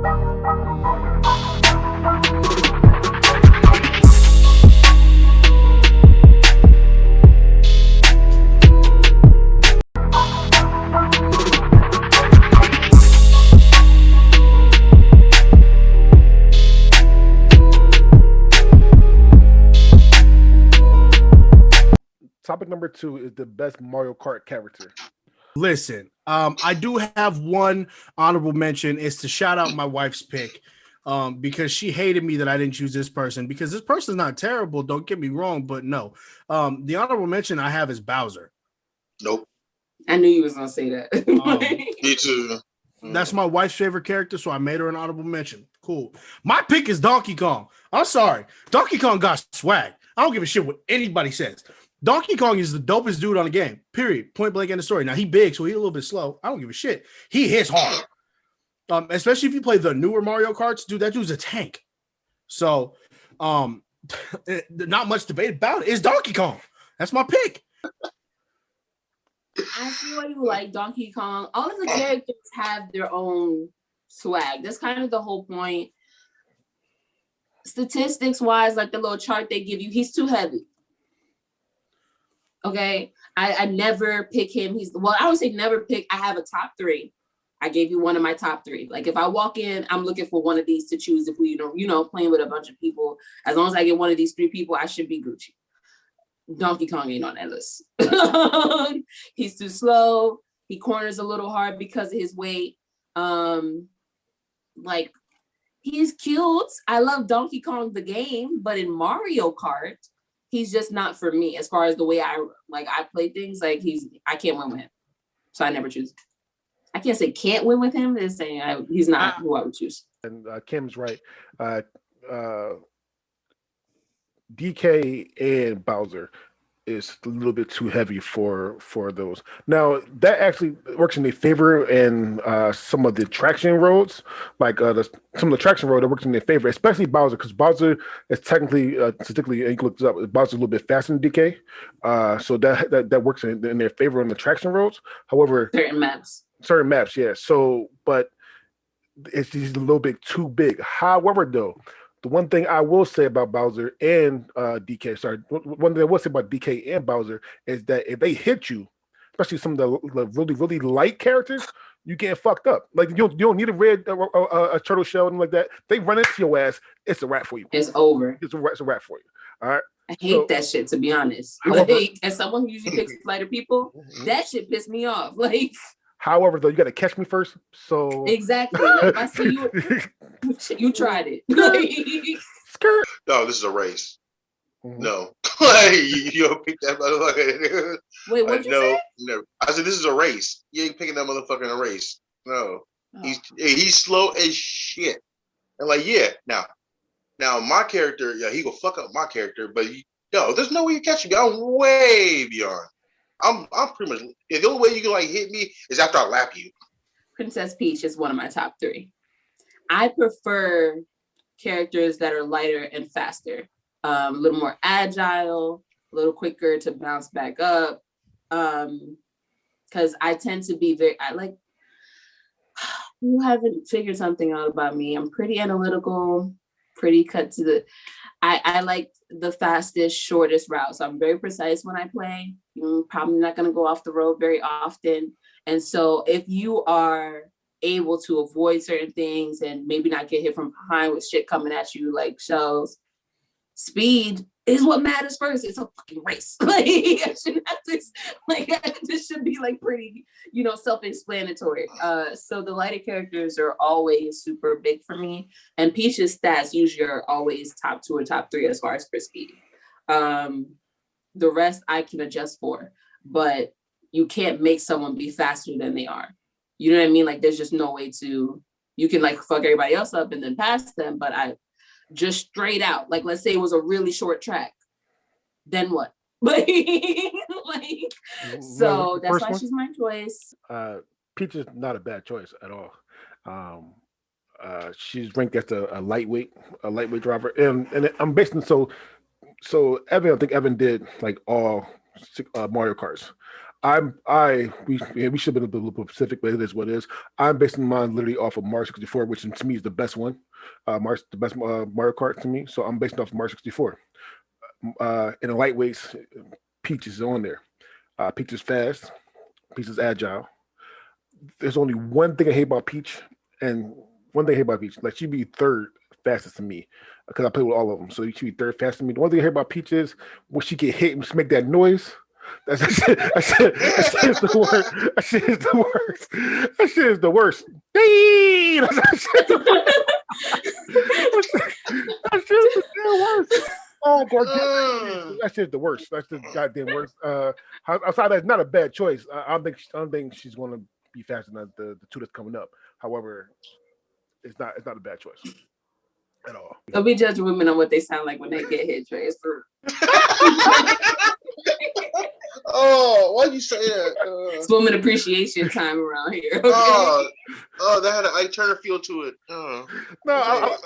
Topic number 2 is the best Mario Kart character. Listen, I do have one honorable mention is to shout out my wife's pick because she hated me that I didn't choose this person because this person's not terrible. Don't get me wrong, but no. The honorable mention I have is Bowser. Nope. I knew you was going to say that. Me too. That's my wife's favorite character, so I made her an honorable mention. Cool. My pick is Donkey Kong. I'm sorry. Donkey Kong got swag. I don't give a shit what anybody says. Donkey Kong is the dopest dude on the game, period. Point blank in the story. Now, he big, so he's a little bit slow. I don't give a shit. He hits hard. Especially if you play the newer Mario Karts, dude, that dude's a tank. So, not much debate about it. It's Donkey Kong. That's my pick. I see why you like Donkey Kong. All of the characters have their own swag. That's kind of the whole point. Statistics-wise, like the little chart they give you, he's too heavy. Okay, I never pick him. I would say never pick. I have a top 3. I gave you one of my top 3. Like if I walk in, I'm looking for one of these to choose. If we, playing with a bunch of people, as long as I get one of these 3 people, I should be Gucci. Donkey Kong ain't on that list. He's too slow. He corners a little hard because of his weight. Like he's cute. I love Donkey Kong the game, but in Mario Kart, he's just not for me as far as the way I play things. Like I can't win with him. So I never choose. I can't say can't win with him. It's saying he's not who I would choose. And Kim's right. DK and Bowser is a little bit too heavy for those. Now that actually works in their favor in some of the traction roads, like some of the traction road that works in their favor, especially Bowser, because Bowser is technically, statistically, you can look this up, Bowser's a little bit faster than DK, so that works in their favor on the traction roads. However, certain maps, yeah. So, but it's just a little bit too big. However, though, the one thing I will say about Bowser and DK, one thing I will say about DK and Bowser is that if they hit you, especially some of the really, really light characters, you get fucked up. Like you don't need a red a turtle shell and like that. They run into your ass, it's a wrap for you. It's over. It's a wrap for you. All right. I hate that shit, to be honest. Like, as someone who usually picks lighter people, that shit pissed me off. Like. However, though, you got to catch me first. So exactly. Like, if I see you, you tried it. Skirt. No, this is a race. No, you don't pick that motherfucker. Wait, what you say? Never. I said this is a race. You ain't picking that motherfucker in a race. No, he's slow as shit. And like, yeah, now my character, yeah, he will fuck up my character, but there's no way you catch me. I'm way beyond. I'm pretty much. The only way you can hit me is after I lap you. Princess Peach is one of my top 3. I prefer characters that are lighter and faster, a little more agile, a little quicker to bounce back up. Because I tend to be you haven't figured something out about me. I'm pretty analytical, pretty cut to the. I like the fastest, shortest route. So I'm very precise when I play. I'm probably not going to go off the road very often. And so if you are able to avoid certain things and maybe not get hit from behind with shit coming at you like shells, speed is what matters first. It's a fucking race. This should be pretty, self-explanatory. So the lighter characters are always super big for me, and Peach's stats usually are always top 2 or top 3 as far as for speed. The rest I can adjust for, but you can't make someone be faster than they are. You know what I mean? Like there's just no way you can fuck everybody else up and then pass them, but I just straight out, let's say it was a really short track, then what? So that's why she's my choice. Peach is not a bad choice at all. She's ranked as a lightweight driver, and I'm basing so Evan. I think Evan did all Mario Karts. We should have been a little bit specific, but it is what it is. I'm basing mine literally off of Mario 64, which to me is the best one. The best Mario Kart to me. So I'm basing off of Mario 64. In the lightweights, Peach is on there. Peach is fast. Peach is agile. There's only one thing I hate about Peach, and one thing I hate about Peach, like she'd be third fastest to me because I play with all of them. So she be third fastest to me. The one thing I hate about Peach is when she get hit and she make that noise. That shit is the worst. That shit is the worst. That shit is the worst. That shit is the worst. Oh, God. That shit's the worst. That's the goddamn worst. Outside that's not a bad choice. I don't think she's going to be faster than the two that's coming up. However, it's not a bad choice at all. Don't be judging women on what they sound like when they get hit, Trey. It's for Oh, why'd you say that? it's woman appreciation time around here. Okay? That had an Ike Turner feel to it. Oh.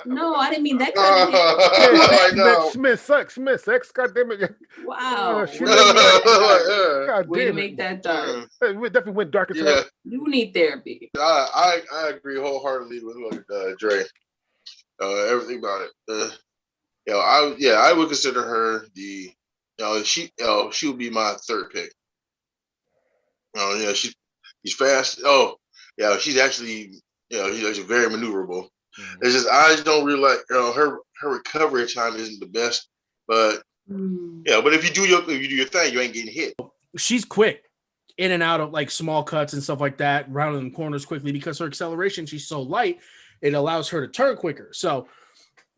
No, I didn't mean that kind of hit. I know. Smith sucks. God damn it. Wow. God Way to damn make it. that dark. It definitely went dark as Yeah. hell. You need therapy. I agree wholeheartedly with Dre. Everything about it. I would consider her the. She would be my third pick. She's fast. She's actually she's actually very maneuverable. Mm-hmm. It's just I just don't really like her recovery time isn't the best, but but if you do your thing, you ain't getting hit. She's quick in and out of like small cuts and stuff like that, rounding the corners quickly because her acceleration, she's so light, it allows her to turn quicker. So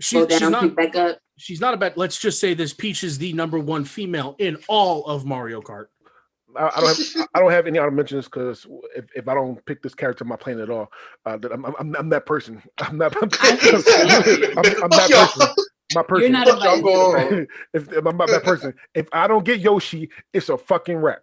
she's not pick back up. She's not a bad. Let's just say this Peach is the number one female in all of Mario Kart. I don't have any other mentions because if I don't pick this character, I'm not playing at all. I'm that person. I'm that person. My person. You're not invited. If I'm not that person, if I don't get Yoshi, it's a fucking wrap.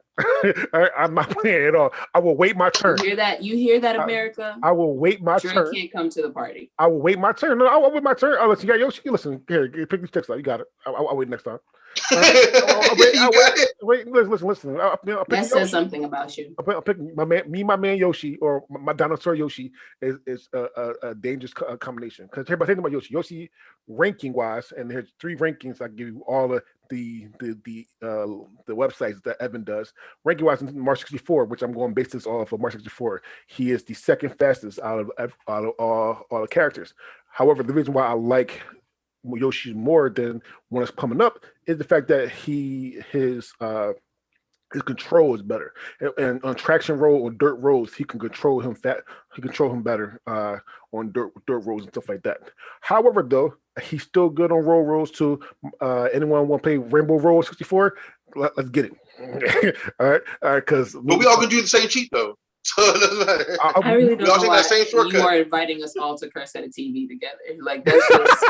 I'm not playing at all. I will wait my turn. You hear that, America? I will wait my Drake turn. Can't come to the party. I will wait my turn. No, I'll wait my turn. Oh, listen, you got Yoshi. Listen, here, pick these text out. You got it. I'll wait next time. Wait. Listen. That says something about you. I'll pick my man Yoshi, or my dinosaur Yoshi is a dangerous combination. Because everybody thinking about Yoshi ranking wise, and there's 3 rankings. I give you all the websites that Evan does. Ranking wise in Mario 64, which I'm going to base this off of Mario 64. He is the second fastest out of all the characters. However, the reason why I like Yoshi more than when it's coming up is the fact that his control is better, and on traction road or dirt roads he can control him better on dirt roads and stuff like that. However, though, he's still good on road roads too. Anyone want to play Rainbow Road 64? Let's get it. all right, because but we all can do the same cheat though. So it doesn't matter. I really don't know why same you are inviting us all to curse at a TV together. Like that's just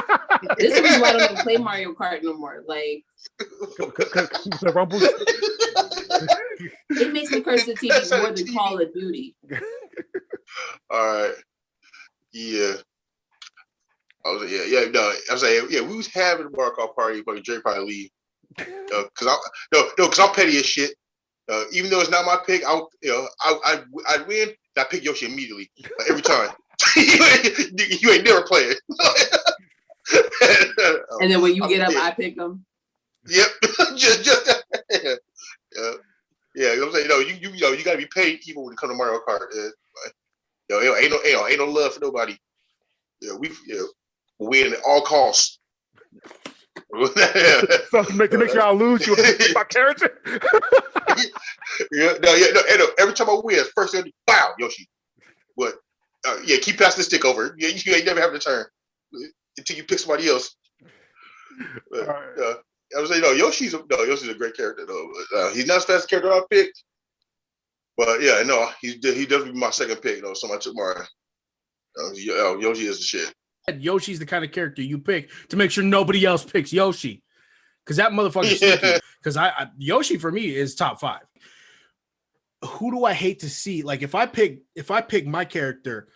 this is why I don't even play Mario Kart no more. Like it makes me curse the TV more than Call of Duty. All right. Yeah. I'm saying, we was having a Mario Kart party, but Jay probably leave. Because I'm petty as shit. Even though it's not my pick, I win. I pick Yoshi immediately every time. you ain't never playing. And then when you get up, I pick them. Yep. just yeah. I'm saying, you gotta be paid even when it comes to Mario Kart. Ain't no love for nobody. We win at all costs. So to make sure I lose, you my character. Every time I win, first thing, wow, Yoshi. But keep passing the stick over. You ain't never having a turn until you pick somebody else. But, I was saying, Yoshi's a great character though. He's not the fastest character I picked, but he does be my second pick. Somebody took mine. Yoshi is the shit. Yoshi's the kind of character you pick to make sure nobody else picks Yoshi, because that motherfucker's sneaky. Because Yoshi for me is top 5. Who do I hate to see? Like if I pick my character,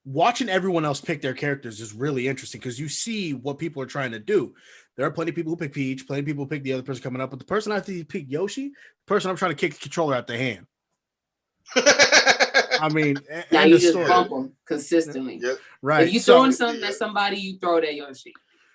watching everyone else pick their characters is really interesting because you see what people are trying to do. There are plenty of people who pick Peach, plenty of people who pick the other person coming up, but the person I think pick Yoshi, the person I'm trying to kick the controller out the hand. I mean, now end you of just story. bump them consistently. Yep. Right. If you So, throwing something at somebody, you throw it at Yoshi.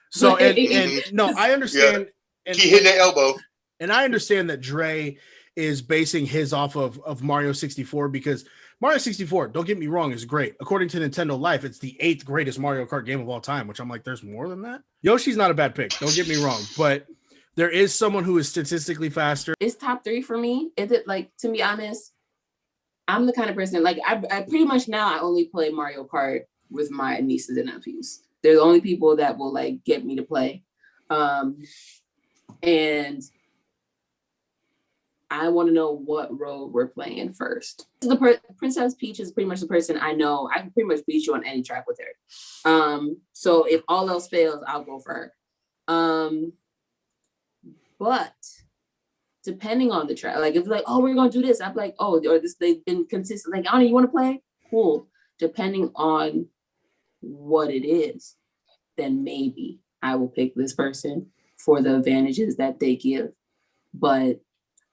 so and no, I understand. And, Keep hitting that elbow. and I understand that Dre is basing his off of Mario 64 because Mario 64, don't get me wrong, is great. According to Nintendo Life, it's the 8th greatest Mario Kart game of all time, which I'm like, there's more than that. Yoshi's not a bad pick. Don't get me wrong, but there is someone who is statistically faster. It's top 3 for me. Is it like, to be honest, I'm the kind of person, like I pretty much now I only play Mario Kart with my nieces and nephews. They're the only people that will like get me to play. And I want to know what road we're playing first. Princess Peach is pretty much the person I know. I can pretty much beat you on any track with her. So if all else fails, I'll go for her. But depending on the track, like if like, oh, we're gonna do this, I'm like, oh, or this they've been consistent. Like, Anna, you want to play? Cool. Depending on what it is, then maybe I will pick this person for the advantages that they give. But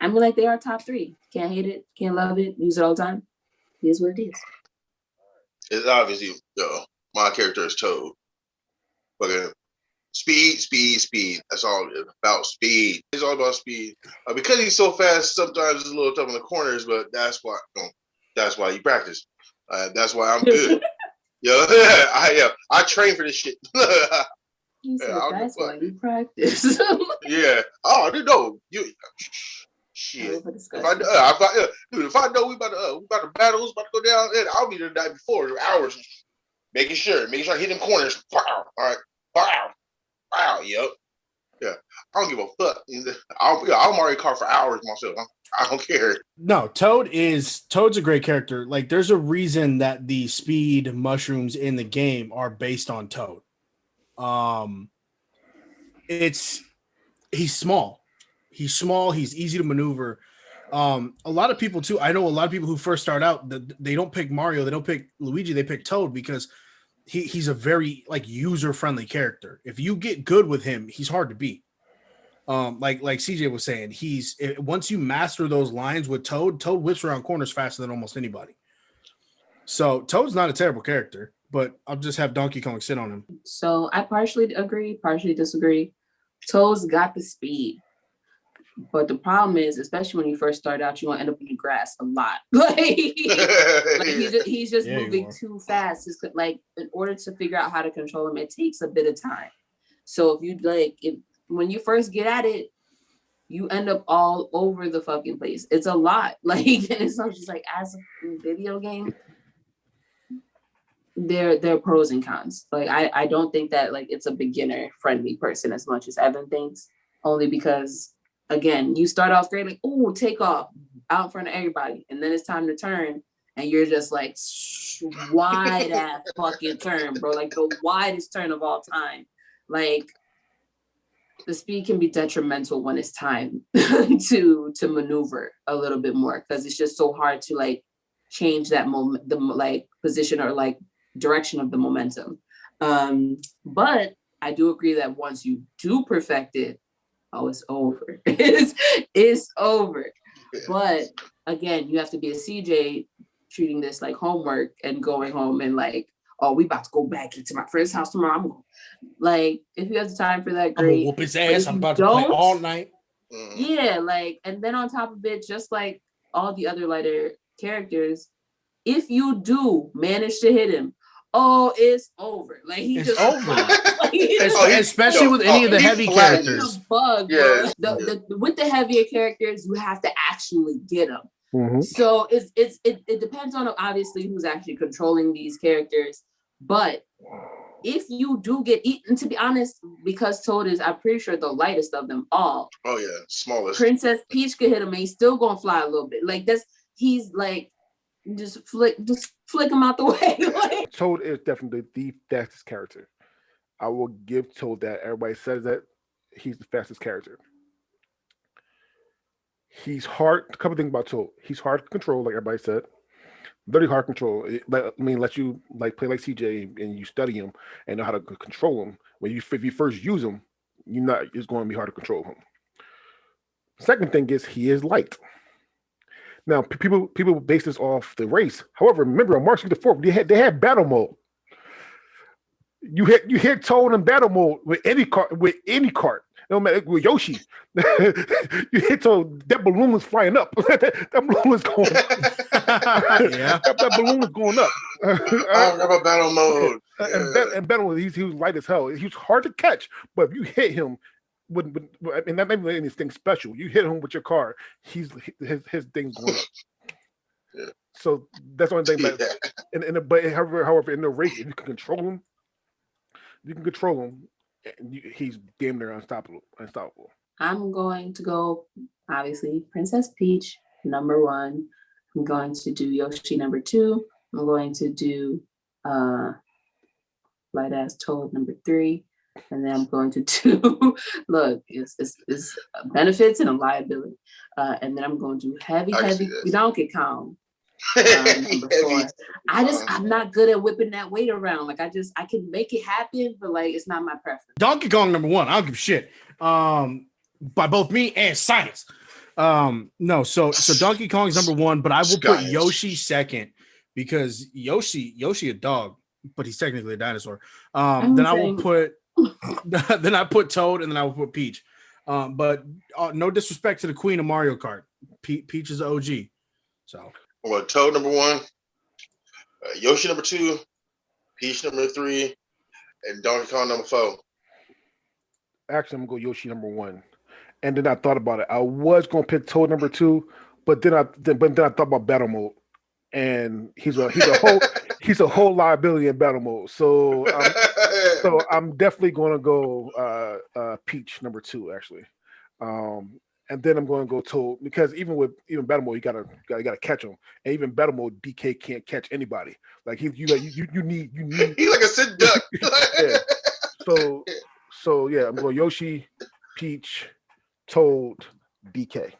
I mean, like, they are top 3. Can't hate it, can't love it, use it all the time. It is what it is. It's obviously my character is Toad. Fucking speed. That's all it's about. Speed. It's all about speed. Because he's so fast, sometimes it's a little tough in the corners, but that's why you practice. That's why I'm good. I train for this shit. He said, that's why you practice. Yeah. Oh, I didn't know. Shit. If I know we about to battle, it's about to go down, then I'll be there the night before, hours, making sure I hit them corners. Wow. All right. Wow. Yep. Yeah. I don't give a fuck. I'll Mario Kart for hours myself. I don't care. No, Toad's a great character. Like, there's a reason that the speed mushrooms in the game are based on Toad. He's small. He's easy to maneuver. A lot of people too. I know a lot of people who first start out, they don't pick Mario, they don't pick Luigi, they pick Toad because he's a very like user-friendly character. If you get good with him, he's hard to beat. Like CJ was saying, once you master those lines with Toad whips around corners faster than almost anybody. So Toad's not a terrible character, but I'll just have Donkey Kong sit on him. So I partially agree, partially disagree. Toad's got the speed. But the problem is, especially when you first start out, you're gonna end up in the grass a lot. He's just moving too fast. It's like, in order to figure out how to control him, it takes a bit of time. So when you first get at it, you end up all over the fucking place. It's a lot. Like, and it's not just like as a video game. There are pros and cons. Like, I don't think that like it's a beginner friendly person as much as Evan thinks, only because again, you start off great, like, oh, take off out in front of everybody, and then it's time to turn, and you're just like wide ass fucking turn, bro, like the widest turn of all time. Like, the speed can be detrimental when it's time to maneuver a little bit more, because it's just so hard to like change that moment, the like position or like direction of the momentum. But I do agree that once you do perfect it, oh, it's over. It's over. But again, you have to be a CJ treating this like homework and going home and like, oh, we about to go back into my friend's house tomorrow. I'm gonna, like, if you have the time for that, great. I'm gonna whoop his ass. I'm about to play all night. Yeah, like, and then on top of it, just like all the other lighter characters, if you do manage to hit him, oh, it's over. Like, it's just over. Especially with any of the heavy characters. Bug, yeah. With the heavier characters, you have to actually get them. Mm-hmm. So it depends on obviously who's actually controlling these characters. But if you do get eaten, to be honest, because Toad is, I'm pretty sure, the lightest of them all. Oh yeah, smallest. Princess Peach could hit him and he's still gonna fly a little bit. Like, he's like, just flick him out the way. Like, Toad is definitely the fastest character. I will give Toad that. Everybody says that he's the fastest character. He's hard. A couple things about Toad. He's hard to control, like everybody said. Very hard to control. Let you like play like CJ and you study him and know how to control him. If you first use him, It's going to be hard to control him. Second thing is he is light. Now people base this off the race. However, remember on March the 4th, they had battle mode. You hit Toad in battle mode with any cart. No matter with Yoshi. You hit Toad, that balloon was flying up. that balloon was going Yeah. that balloon was going up. I remember battle mode. And battle mode, he was light as hell. He was hard to catch, but if you hit him with not even anything special, you hit him with your car, his thing's going up. Yeah. So that's the only thing. Yeah. But however, in the race, if you can control him, and he's damn near unstoppable. I'm going to go, obviously, Princess Peach, number 1. I'm going to do Yoshi, number 2. I'm going to do Light Ass Toad, number 3. And then I'm going to do, look, it's benefits and a liability. And then I'm going to do heavy Donkey Kong. Number 4. I'm not good at whipping that weight around. Like I can make it happen, but like it's not my preference. Donkey Kong number 1. I don't give a shit. By both me and science. No, so Donkey Kong is number 1, but I will put Yoshi second because Yoshi a dog, but he's technically a dinosaur. Then I will put then I put Toad, and then I will put Peach. But no disrespect to the queen of Mario Kart. Peach is the OG. So well, Toad number 1, Yoshi number 2, Peach number 3, and Donkey Kong number 4. Actually, I'm gonna go Yoshi number 1, and then I thought about it. I was gonna pick Toad number 2, but then I thought about battle mode, and he's a whole liability in battle mode. So I'm definitely gonna go Peach number 2 actually. And then I'm going to go Toad because even battle mode, you gotta catch him, and even battle mode, DK can't catch anybody. Like you need. He's like a sit duck. Yeah. So yeah, I'm going Yoshi, Peach, Toad, DK.